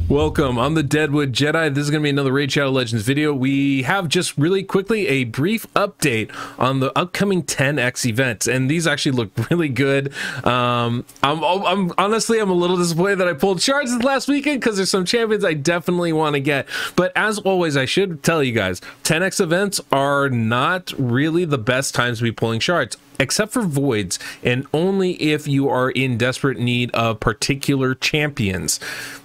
Welcome, I'm the Deadwood Jedi. This is going to be another Raid Shadow Legends video. We have just really quickly a brief update on the upcoming 10x events, and these actually look really good. I'm honestly, I'm a little disappointed that I pulled shards this last weekend because there's some champions I definitely want to get. But as always, I should tell you guys, 10x events are not really the best times to be pulling shards, except for voids, and only if you are in desperate need of particular champions.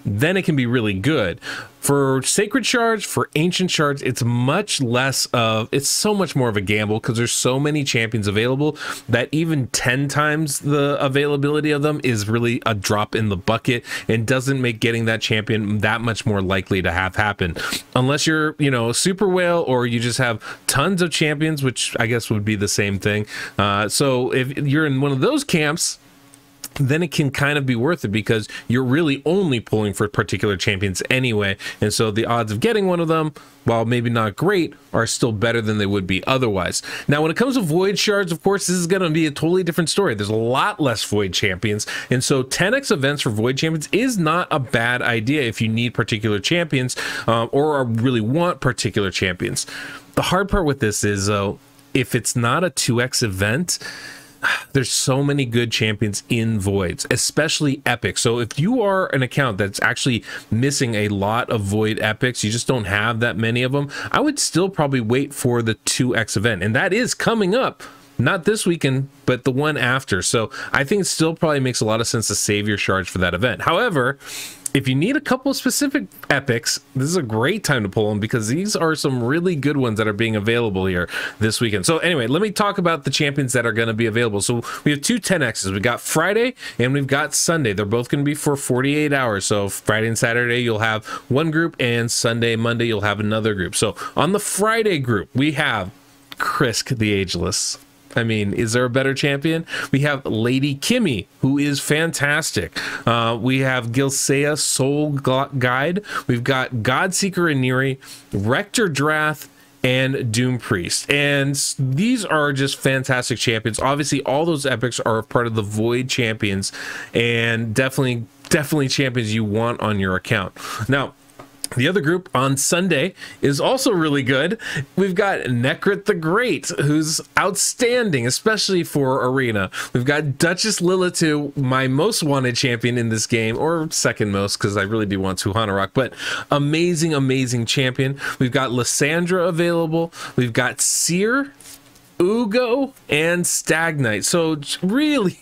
Then it can be really good. For sacred shards, for ancient shards, it's much less of, it's so much more of a gamble because there's so many champions available that even 10 times the availability of them is really a drop in the bucket and doesn't make getting that champion that much more likely to have happen. Unless you're, you know, a super whale or you just have tons of champions, which I guess would be the same thing. So if you're in one of those camps, then it can kind of be worth it because you're really only pulling for particular champions anyway, and so the odds of getting one of them, while maybe not great, are still better than they would be otherwise. Now when it comes to void shards, of course, this is going to be a totally different story. There's a lot less void champions, and so 10x events for void champions is not a bad idea if you need particular champions or really want particular champions. The hard part with this is, though, if it's not a 2x event, there's so many good champions in voids, especially epics. So if you are an account that's actually missing a lot of void epics, you just don't have that many of them, I would still probably wait for the 2x event, and that is coming up. Not this weekend, but the one after. So I think it still probably makes a lot of sense to save your shards for that event. However, if you need a couple of specific epics, this is a great time to pull them because these are some really good ones that are being available here this weekend. So anyway, let me talk about the champions that are going to be available. So we have two 10x's. We got Friday and we've got Sunday. They're both going to be for 48 hours. So Friday and Saturday, you'll have one group, and Sunday, Monday, you'll have another group. So on the Friday group, we have Krisk the Ageless. I mean, is there a better champion? We have Lady Kimmy, who is fantastic. We have Glissaya Soul Guide. We've got Godseeker and Neri, Rectordrath, and Doompriest. And these are just fantastic champions. Obviously, all those epics are part of the Void champions, and definitely champions you want on your account. Now, the other group on Sunday is also really good. We've got Nekrit the Great, who's outstanding, especially for Arena. We've got Duchess Lilitu, my most wanted champion in this game, or second most, because I really do want Tuhana Rock, but amazing, amazing champion. We've got Lisandra available. We've got Seer, Ugo, and Stagnant. So really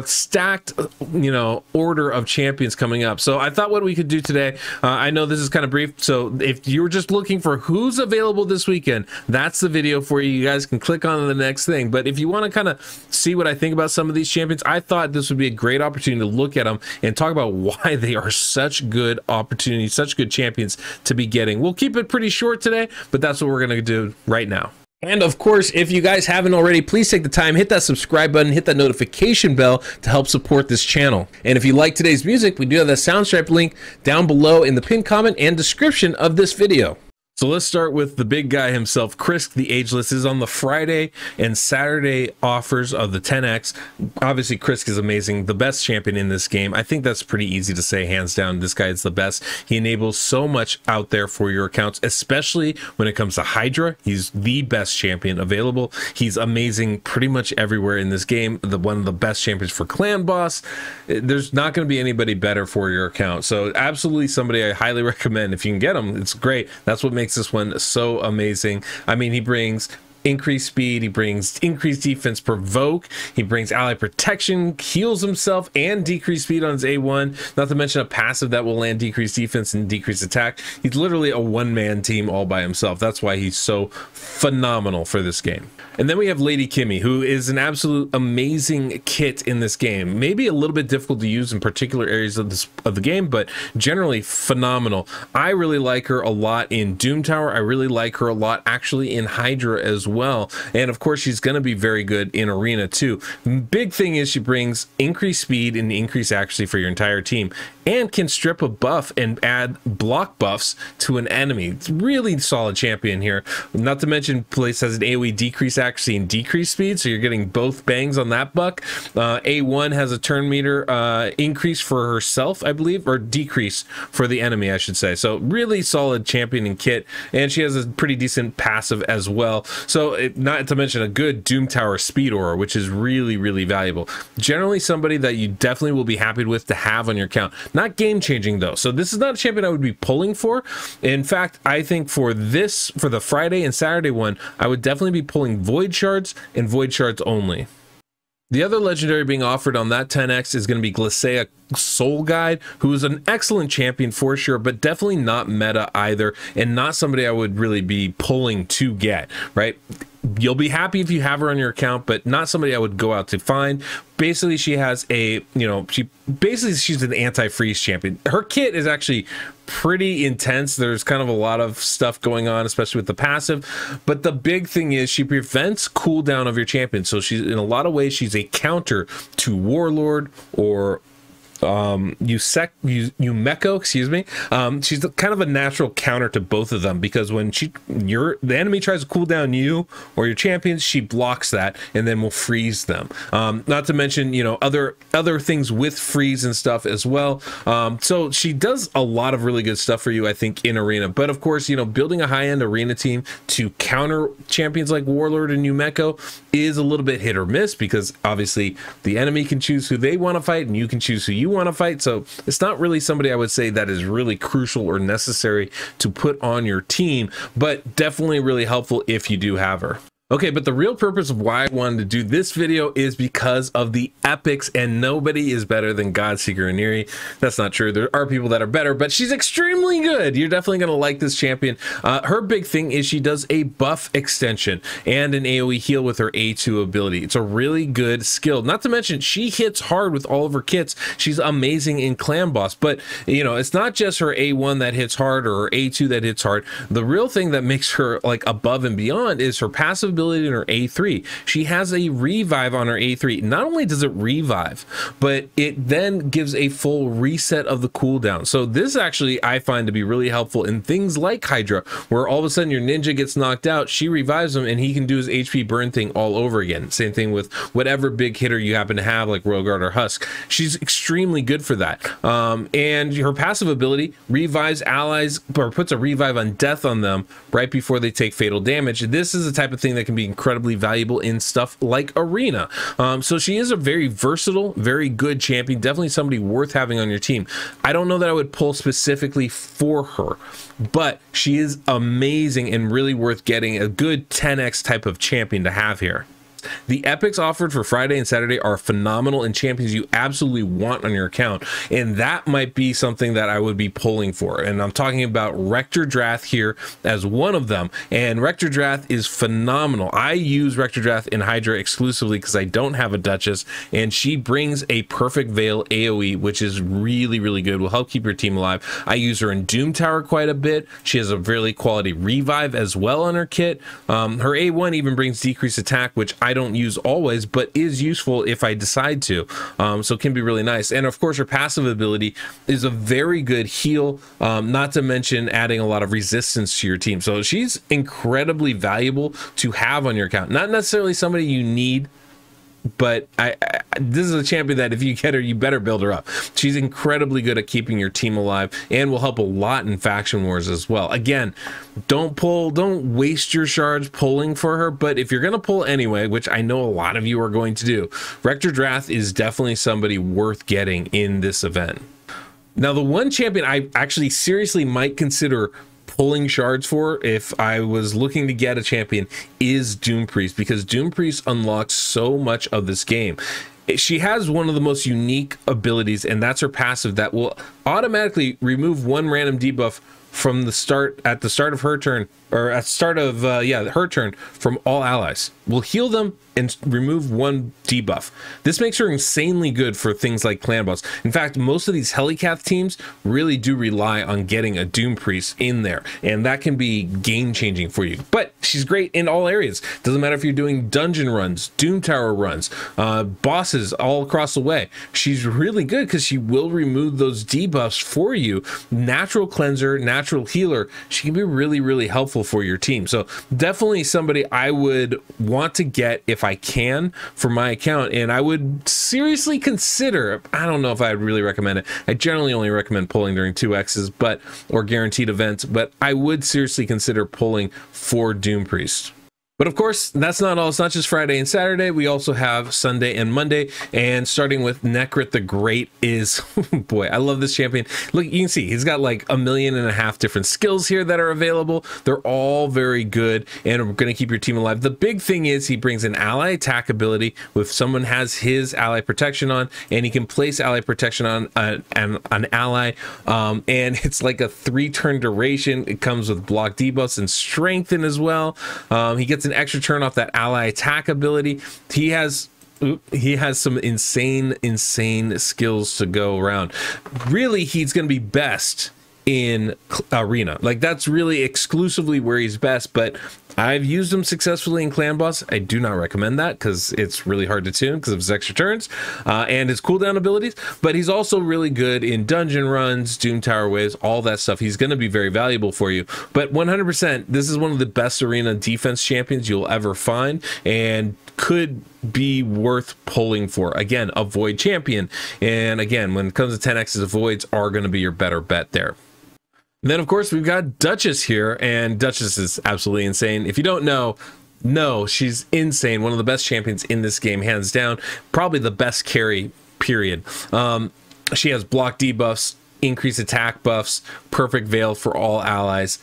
stacked, you know, order of champions coming up. So I thought what we could do today, I know this is kind of brief, so if you're just looking for who's available this weekend, that's the video for you. You guys can click on the next thing. But if you want to kind of see what I think about some of these champions, I thought this would be a great opportunity to look at them and talk about why they are such good opportunities, such good champions to be getting. We'll keep it pretty short today, but that's what we're going to do right now. And of course, if you guys haven't already, please take the time, hit that subscribe button, hit that notification bell to help support this channel. And if you like today's music, we do have the Soundstripe link down below in the pinned comment and description of this video. So let's start with the big guy himself. Krisk the Ageless is on the Friday and Saturday offers of the 10x. Obviously, Krisk is amazing, the best champion in this game. I think that's pretty easy to say, hands down. This guy is the best. He enables so much out there for your accounts, especially when it comes to Hydra. He's the best champion available. He's amazing pretty much everywhere in this game. One of the best champions for Clan Boss. There's not going to be anybody better for your account. So absolutely somebody I highly recommend. If you can get him, it's great. That's what makes this one so amazing. I mean, he brings increased speed, he brings increased defense, provoke, he brings ally protection, heals himself, and decreased speed on his A1, not to mention a passive that will land decreased defense and decreased attack. He's literally a one-man team all by himself. That's why he's so phenomenal for this game. And then we have Lady Kimmy, who is an absolute amazing kit in this game. Maybe a little bit difficult to use in particular areas of the game, but generally phenomenal. I really like her a lot in Doom Tower. I really like her a lot actually in Hydra as well. And of course, she's going to be very good in arena too. Big thing is she brings increased speed and increased accuracy for your entire team, and can strip a buff and add block buffs to an enemy. It's really solid champion here. Not to mention, Place has an AoE decrease accuracy and decrease speed, so you're getting both bangs on that buck. A1 has a turn meter increase for herself, I believe, or decrease for the enemy, I should say. So really solid champion and kit, and she has a pretty decent passive as well. So not to mention a good Doom Tower speed aura, which is really, really valuable. Generally somebody that you definitely will be happy with to have on your account. Not game changing though, so this is not a champion I would be pulling for. In fact, I think for the Friday and Saturday one, I would definitely be pulling Void Shards and Void Shards only. The other legendary being offered on that 10x is going to be Glissaya Soul Guide, who is an excellent champion for sure, but definitely not meta either, and not somebody I would really be pulling to get, right? You'll be happy if you have her on your account, but not somebody I would go out to find. Basically, she has a, she's an anti-freeze champion. Her kit is actually pretty intense. There's kind of a lot of stuff going on, especially with the passive, but the big thing is she prevents cooldown of your champion. So she's, in a lot of ways, she's a counter to Warlord or Umeko, excuse me. She's kind of a natural counter to both of them, because when the enemy tries to cool down you or your champions, she blocks that and then will freeze them. Not to mention, other things with freeze and stuff as well. So she does a lot of really good stuff for you, I think, in arena. But of course, building a high-end arena team to counter champions like Warlord and Umeko is a little bit hit or miss, because obviously the enemy can choose who they want to fight and you can choose who you want to fight. So it's not really somebody I would say that is really crucial or necessary to put on your team, but definitely really helpful if you do have her. Okay, but the real purpose of why I wanted to do this video is because of the epics, and nobody is better than Godseeker and Eerie. That's not true. There are people that are better, but she's extremely good. You're definitely going to like this champion. Her big thing is she does a buff extension and an AoE heal with her A2 ability. It's a really good skill. Not to mention, she hits hard with all of her kits. She's amazing in Clan Boss, but it's not just her A1 that hits hard or her A2 that hits hard. The real thing that makes her like above and beyond is her passive ability in her A3. She has a revive on her A3. Not only does it revive, but it then gives a full reset of the cooldown. So this actually I find to be really helpful in things like Hydra, where all of a sudden your ninja gets knocked out, she revives him, and he can do his HP burn thing all over again. Same thing with whatever big hitter you happen to have, like Roguard or Husk. She's extremely good for that. And her passive ability revives allies, or puts a revive on death on them right before they take fatal damage. This is the type of thing that can be incredibly valuable in stuff like arena. So she is a very versatile, very good champion, definitely somebody worth having on your team. I don't know that I would pull specifically for her, but she is amazing and really worth getting, a good 10x type of champion to have here. The epics offered for Friday and Saturday are phenomenal and champions you absolutely want on your account, and that might be something that I would be pulling for. And I'm talking about Rectordrath here as one of them, and Rectordrath is phenomenal. I use Rectordrath in Hydra exclusively because I don't have a Duchess, and she brings a perfect veil AoE, which is really, really good, will help keep your team alive. I use her in Doom Tower quite a bit. She has a really quality revive as well on her kit. Her A1 even brings decreased attack, which I don't use always, but is useful if I decide to. So it can be really nice. And of course, her passive ability is a very good heal, not to mention adding a lot of resistance to your team. So she's incredibly valuable to have on your account. Not necessarily somebody you need, but this is a champion that if you get her, you better build her up. She's incredibly good at keeping your team alive and will help a lot in faction wars as well. Again, don't waste your shards pulling for her, but if you're going to pull anyway, which I know a lot of you are going to do, Rectordrath is definitely somebody worth getting in this event. Now, the one champion I actually seriously might consider pulling shards for if I was looking to get a champion is Doompriest, because Doompriest unlocks so much of this game. She has one of the most unique abilities, and that's her passive that will automatically remove one random debuff from the start, at the start of her turn, or at start of her turn from all allies. Will heal them and remove 1 debuff. This makes her insanely good for things like clan boss. In fact, most of these Helicath teams really do rely on getting a Doompriest in there, and that can be game changing for you. But she's great in all areas. Doesn't matter if you're doing dungeon runs, Doom Tower runs, bosses all across the way. She's really good because she will remove those debuffs for you. Natural cleanser, natural healer. She can be really, really helpful for your team. So definitely somebody I would want to get if I can for my account, and I would seriously consider, I don't know if I would really recommend it. I generally only recommend pulling during 2Xs, or guaranteed events, but I would seriously consider pulling for Doompriest. But of course, that's not all. It's not just Friday and Saturday. We also have Sunday and Monday. And starting with Nekrit the Great is, boy, I love this champion. Look, you can see he's got like 1.5 million different skills here that are available. They're all very good and are going to keep your team alive. The big thing is he brings an ally attack ability if someone has his ally protection on, and he can place ally protection on an ally. And it's like a 3-turn duration. It comes with block debuffs and strengthen as well. He gets an extra turn off that ally attack ability. He has some insane skills to go around. Really, he's going to be best in arena. Like, that's really exclusively where he's best, but I've used him successfully in clan boss. I do not recommend that because it's really hard to tune because of his extra turns and his cooldown abilities, but he's also really good in dungeon runs, Doom Tower waves, all that stuff. He's going to be very valuable for you. But 100%, this is one of the best arena defense champions you'll ever find, and could be worth pulling for. Again, a void champion, and again, when it comes to 10x's, voids are going to be your better bet there. And then, of course, we've got Duchess here, and Duchess is absolutely insane. If you don't know, no, she's insane. One of the best champions in this game, hands down. Probably the best carry, period. She has block debuffs, increased attack buffs, perfect veil for all allies.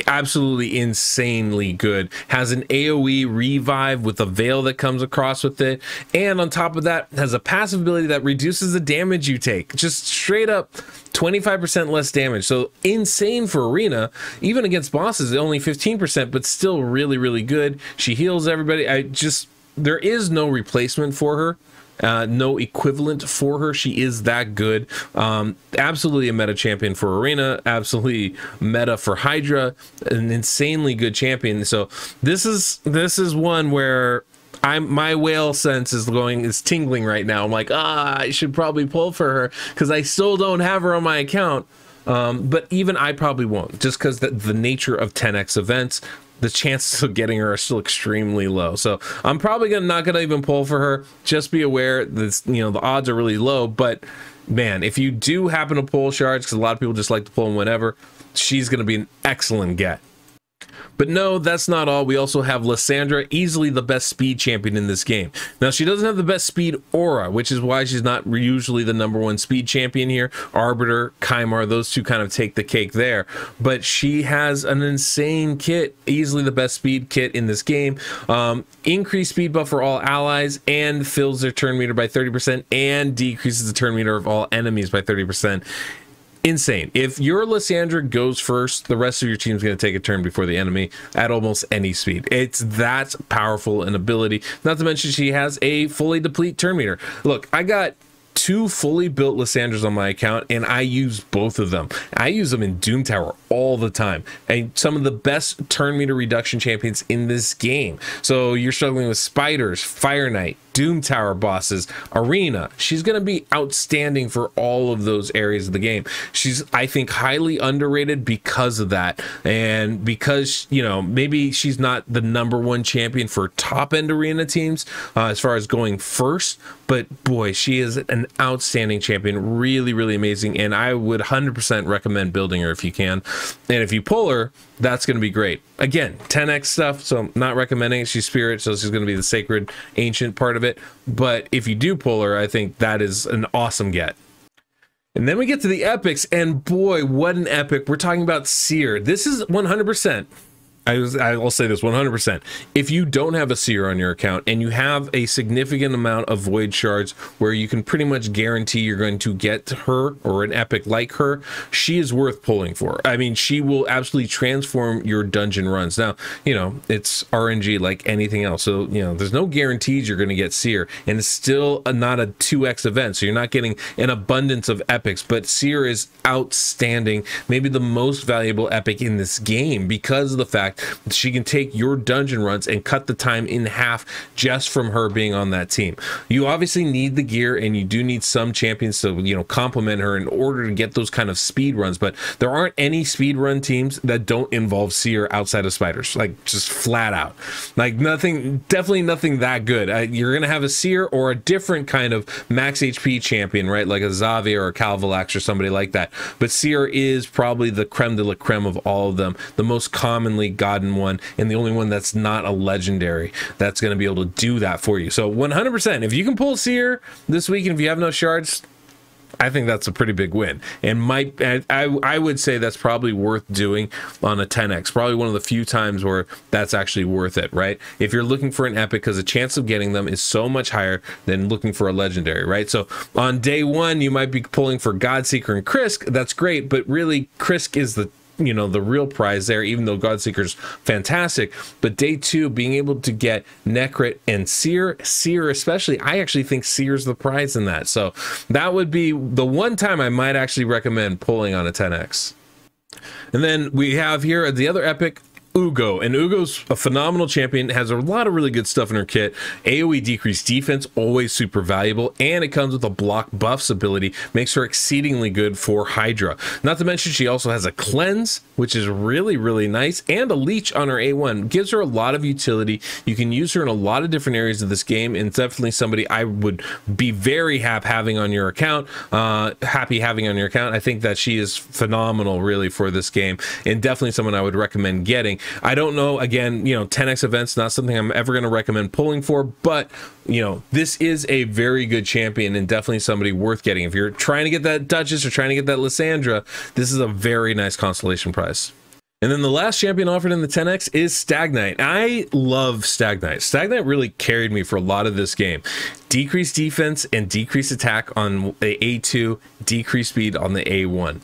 Absolutely insanely good. Has an AoE revive with a veil that comes across with it, and on top of that has a passive ability that reduces the damage you take. Just straight up 25% less damage. So insane for arena. Even against bosses, only 15%, but still really, really good. She heals everybody. There is no replacement for her. No equivalent for her. She is that good. Absolutely a meta champion for arena, absolutely meta for Hydra, an insanely good champion. So this is one where my whale sense is tingling right now. I'm like, I should probably pull for her because I still don't have her on my account. But even I probably won't, just because the nature of 10x events, the chances of getting her are still extremely low. So I'm probably not gonna even pull for her. Just be aware that, the odds are really low. But man, if you do happen to pull shards, because a lot of people just like to pull them whenever, she's gonna be an excellent get. But no, that's not all. We also have Lisandra, easily the best speed champion in this game. Now, she doesn't have the best speed aura, which is why she's not usually the #1 speed champion here. Arbiter, Kymar, those two kind of take the cake there. But she has an insane kit, easily the best speed kit in this game. Increased speed buff for all allies, and fills their turn meter by 30%, and decreases the turn meter of all enemies by 30%. Insane. If your Lisandra goes first, the rest of your team's going to take a turn before the enemy at almost any speed. It's that powerful an ability. Not to mention she has a fully deplete turn meter. Look, I got 2 fully built Lisandras on my account, and I use both of them. I use them in Doom Tower all the time, and some of the best turn meter reduction champions in this game. So you're struggling with spiders, Fire Knight, Doom Tower bosses, arena. She's going to be outstanding for all of those areas of the game. She's, I think, highly underrated because of that, and because, maybe she's not the #1 champion for top end arena teams as far as going first, but boy, she is an outstanding champion. Really, really amazing, and I would 100% recommend building her if you can. And if you pull her, that's going to be great. Again, 10x stuff, so not recommending it. She's spirit, so she's going to be the sacred ancient part of it. But if you do pull her, I think that is an awesome get. And then we get to the epics, and boy, what an epic. We're talking about Seer. This is 100%. I'll say this 100%. If you don't have a Seer on your account and you have a significant amount of Void Shards where you can pretty much guarantee you're going to get her or an epic like her, she is worth pulling for. I mean, she will absolutely transform your dungeon runs. Now, you know, it's RNG like anything else. So, you know, there's no guarantees you're going to get Seer, and it's still not a 2x event. So you're not getting an abundance of epics, but Seer is outstanding, maybe the most valuable epic in this game because of the fact she can take your dungeon runs and cut the time in half just from her being on that team. You obviously need the gear, and you do need some champions to, you know, complement her in order to get those kind of speed runs, but there aren't any speed run teams that don't involve Seer outside of spiders, like just flat out. Like nothing, definitely nothing that good. You're gonna have a Seer or a different kind of max HP champion, right? Like a Xavier or a Calvalax or somebody like that. But Seer is probably the creme de la creme of all of them, the most commonly gotten one, and the only one that's not a legendary that's going to be able to do that for you. So 100%, if you can pull Seer this week, and if you have no shards, I think that's a pretty big win, and I would say that's probably worth doing on a 10x. Probably one of the few times where that's actually worth it, right? If you're looking for an epic, because the chance of getting them is so much higher than looking for a legendary, right? So on day one, you might be pulling for Godseeker and Krisk. That's great, but really Krisk is the, you know, the real prize there, even though Godseeker's fantastic. But day two, being able to get Nekrit and Seer especially, I actually think Seer's the prize in that. So that would be the one time I might actually recommend pulling on a 10x. And then we have here the other epic, Ugo, and Ugo's a phenomenal champion, has a lot of really good stuff in her kit. AoE decreased defense, always super valuable, and it comes with a block buffs ability, makes her exceedingly good for Hydra. Not to mention she also has a cleanse, which is really, really nice, and a leech on her A1. Gives her a lot of utility. You can use her in a lot of different areas of this game, and definitely somebody I would be very happy having on your account. I think that she is phenomenal, really, for this game, and definitely someone I would recommend getting. I don't know, again, you know, 10x events, not something I'm ever going to recommend pulling for, but, you know, this is a very good champion and definitely somebody worth getting. If you're trying to get that Duchess or trying to get that Lisandra, this is a very nice consolation prize. And then the last champion offered in the 10x is Stagnant. I love Stagnant. Stagnant really carried me for a lot of this game. Decreased defense and decreased attack on the A2, decreased speed on the A1.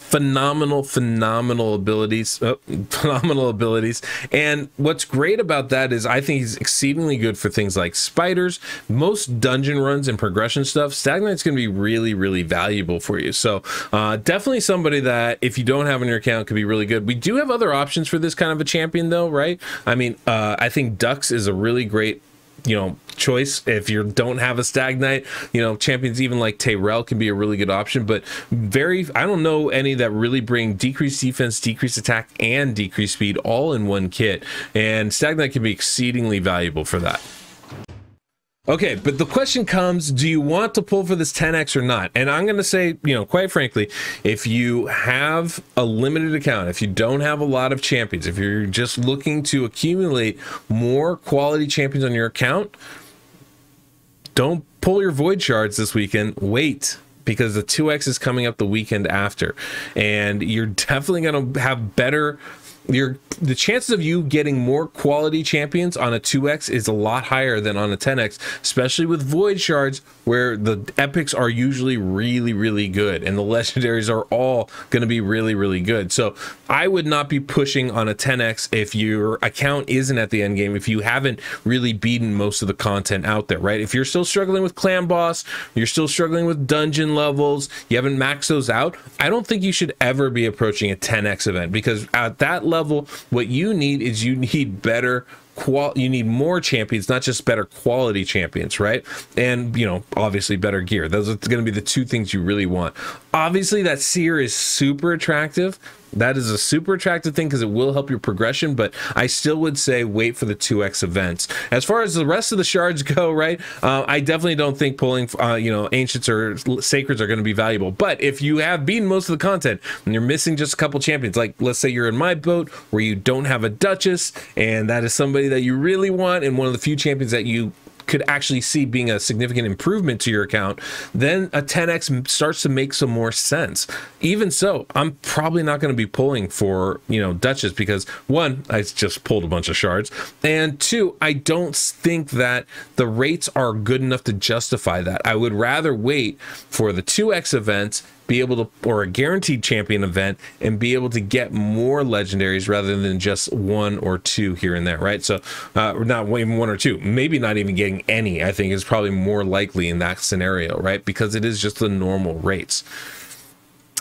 Phenomenal abilities, and what's great about that is I think he's exceedingly good for things like spiders, most dungeon runs and progression stuff. Stagnant's going to be really, really valuable for you. So definitely somebody that if you don't have on your account could be really good. We do have other options for this kind of a champion though, right? I mean, I think Dux is a really great, you know, choice if you don't have a Stagnant. You know, champions even like Tyrell can be a really good option, but I don't know any that really bring decreased defense, decreased attack, and decreased speed all in one kit, and Stagnant can be exceedingly valuable for that. Okay, but the question comes, do you want to pull for this 10x or not? And I'm going to say, you know, quite frankly, if you have a limited account, if you don't have a lot of champions, if you're just looking to accumulate more quality champions on your account, don't pull your void shards this weekend. Wait, because the 2x is coming up the weekend after, and you're definitely going to have better... the chances of you getting more quality champions on a 2x is a lot higher than on a 10x, especially with void shards, where the epics are usually really, really good and the legendaries are all going to be really, really good. So I would not be pushing on a 10x if your account isn't at the end game, if you haven't really beaten most of the content out there, right? If you're still struggling with clan boss, you're still struggling with dungeon levels, you haven't maxed those out, I don't think you should ever be approaching a 10x event, because at that level, what you need is you need better you need more champions, not just better quality champions, right? And, you know, obviously better gear. Those are going to be the two things you really want. Obviously that Seer is super attractive. That is a super attractive thing because it will help your progression, but I still would say wait for the 2x events. As far as the rest of the shards go, right, I definitely don't think pulling, you know, ancients or sacreds are going to be valuable. But if you have beaten most of the content and you're missing just a couple champions, like let's say you're in my boat where you don't have a Duchess, and that is somebody that you really want and one of the few champions that you could actually see being a significant improvement to your account, then a 10x starts to make some more sense. Even so, I'm probably not going to be pulling for, you know, Duchess, because one, I just pulled a bunch of shards, and two, I don't think that the rates are good enough to justify that. I would rather wait for the 2x events, be able to, or a guaranteed champion event, and be able to get more legendaries rather than just 1 or 2 here and there, right? So not even 1 or 2, maybe not even getting any, I think is probably more likely in that scenario, right? Because it is just the normal rates.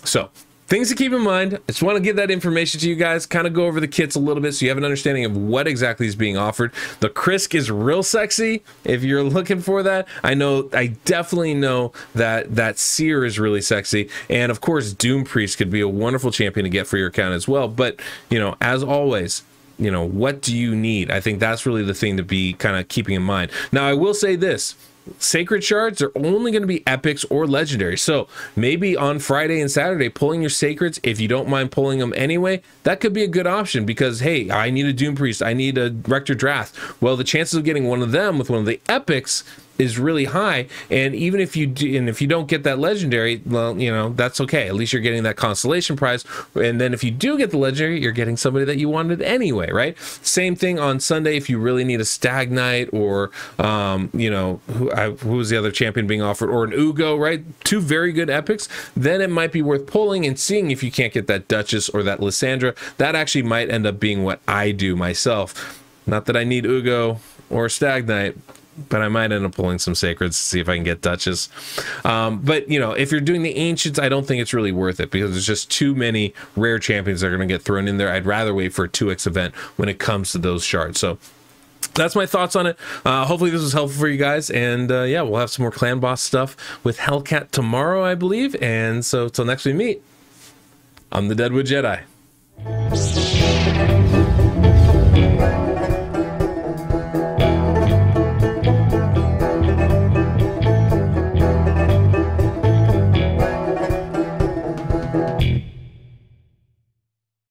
So things to keep in mind. I just want to give that information to you guys, kind of go over the kits a little bit so you have an understanding of what exactly is being offered. The Krisk is real sexy if you're looking for that. I definitely know that Seer is really sexy, and of course Doompriest could be a wonderful champion to get for your account as well. But you know, as always, you know, what do you need? I think that's really the thing to be kind of keeping in mind. Now I will say this: sacred shards are only going to be epics or legendary. So maybe on Friday and Saturday, pulling your sacreds, if you don't mind pulling them anyway, that could be a good option, because hey, I need a Doompriest, I need a Rectordrath. Well, the chances of getting one of them with one of the epics is really high, and even if you do, and if you don't get that legendary, well, you know, that's okay. At least you're getting that constellation prize, and then if you do get the legendary, you're getting somebody that you wanted anyway, right? Same thing on Sunday if you really need a Stagnant, or you know, who was the other champion being offered, or an Ugo, right? 2 very good epics. Then it might be worth pulling and seeing if you can't get that Duchess or that Lisandra. That actually might end up being what I do myself. Not that I need Ugo or Stagnant, but I might end up pulling some sacreds to see if I can get Duchess. But you know, if you're doing the ancients, I don't think it's really worth it, because there's just too many rare champions that are going to get thrown in there. I'd rather wait for a 2x event when it comes to those shards. So that's my thoughts on it. Hopefully this was helpful for you guys, and yeah, we'll have some more clan boss stuff with Hellcat tomorrow, I believe. And so till next we meet, I'm the Deadwood Jedi.